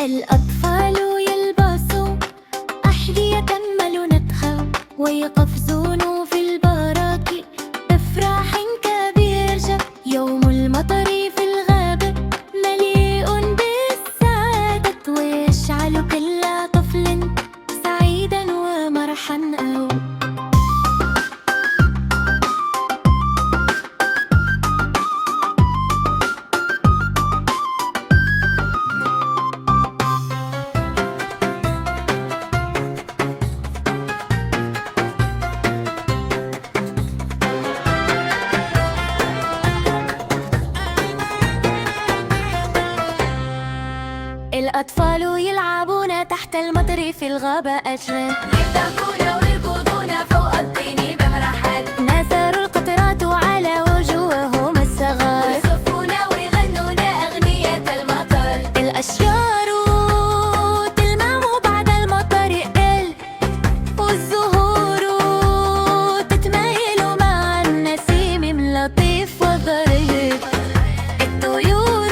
الأطفال يلبسوا أحذية ملونتها ويقفزون في البراكي بفرح كبير. جاء يوم المطر في الغابة مليء بالسعادة ويشعل كل طفل سعيدا ومرحا. الأطفال يلعبون تحت المطر في الغابة أجرا يضحكون ويركضون فوق الطين بمرحل. نثر القطرات على وجوههم الصغار ويصفون ويغنون أغنية المطر. الأشجار تلمع بعد المطر والزهور تتمايل مع النسيم لطيف وظريف. الطيور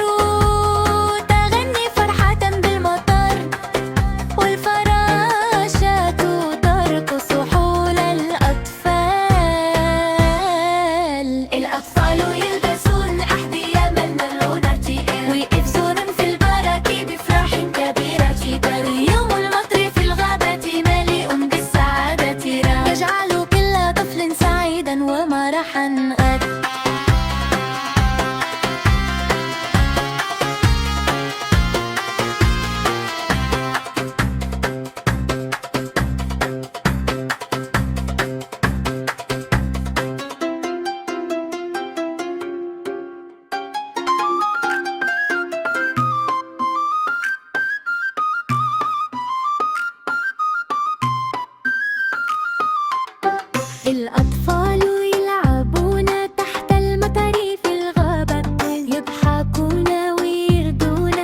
الأطفال يلعبون تحت المطر في الغابة يضحكون ويردون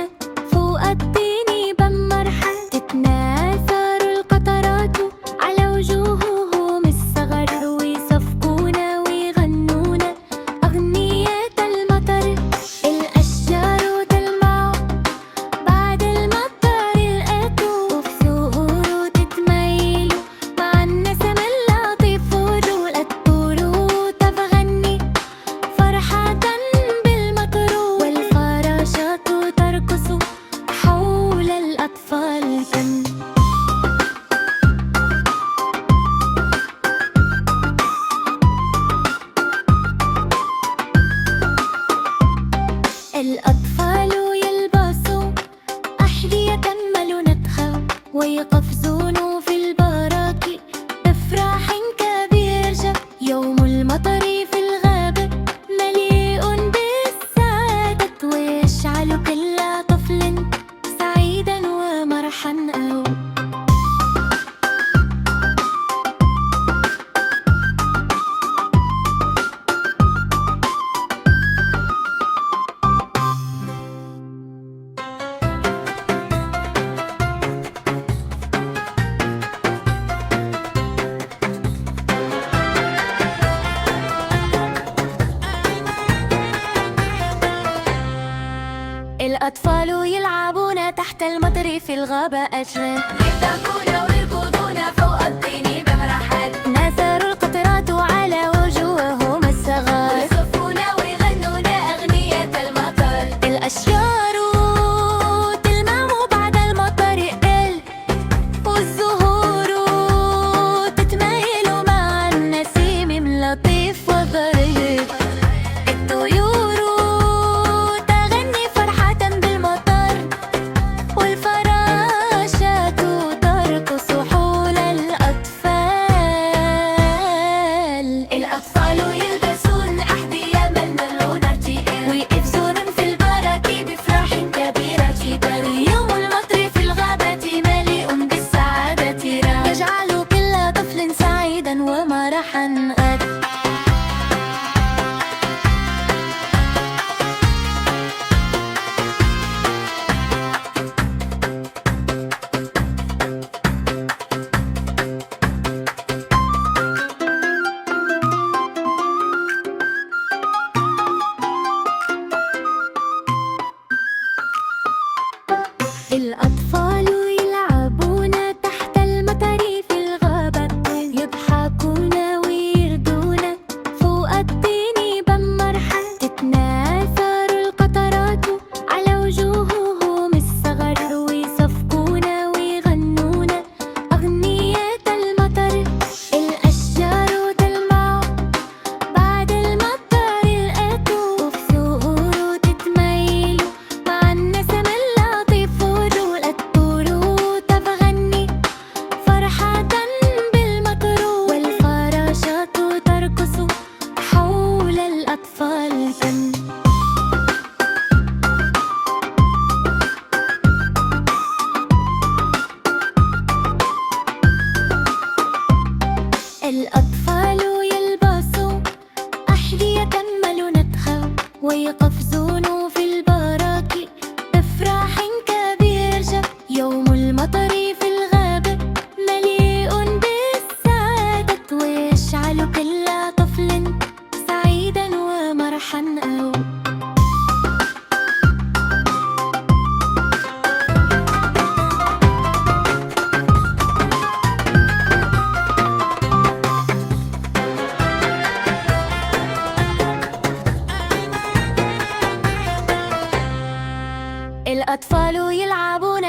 فوق الطين بمرحل. تتناثر القطرات على وجوههم الصغر ويصفقون ويغنون أغنية المطر. الأشجار تلمع بعد المطر والزهور تتميل مع النسم اللطيف. الأطفال يلبسوا أحذية ملونتها ويقفزون في البراكي بفرح كبير. جاء يوم المطر في الغابة مليء بالسعادة ويشعل كل طفل سعيدا ومرحا. الأطفال يلعبون تحت المطر في الغابة أجرا يضحكون ويركضون فوق الطين بمرحل. نثر القطرات على وجوههم الصغار ويصفون ويغنون أغنية المطر. الأشجار تلمع بعد المطر والزهور تتمايل مع النسيم لطيف وظريف. الطيور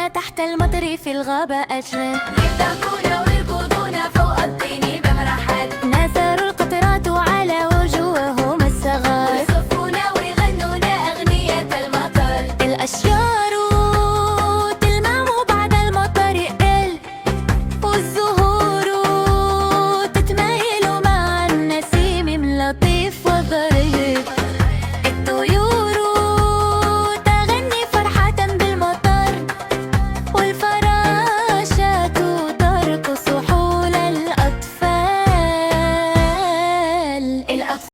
تحت المطر في الغابة أجري يضحكون ويركضون فوق الطين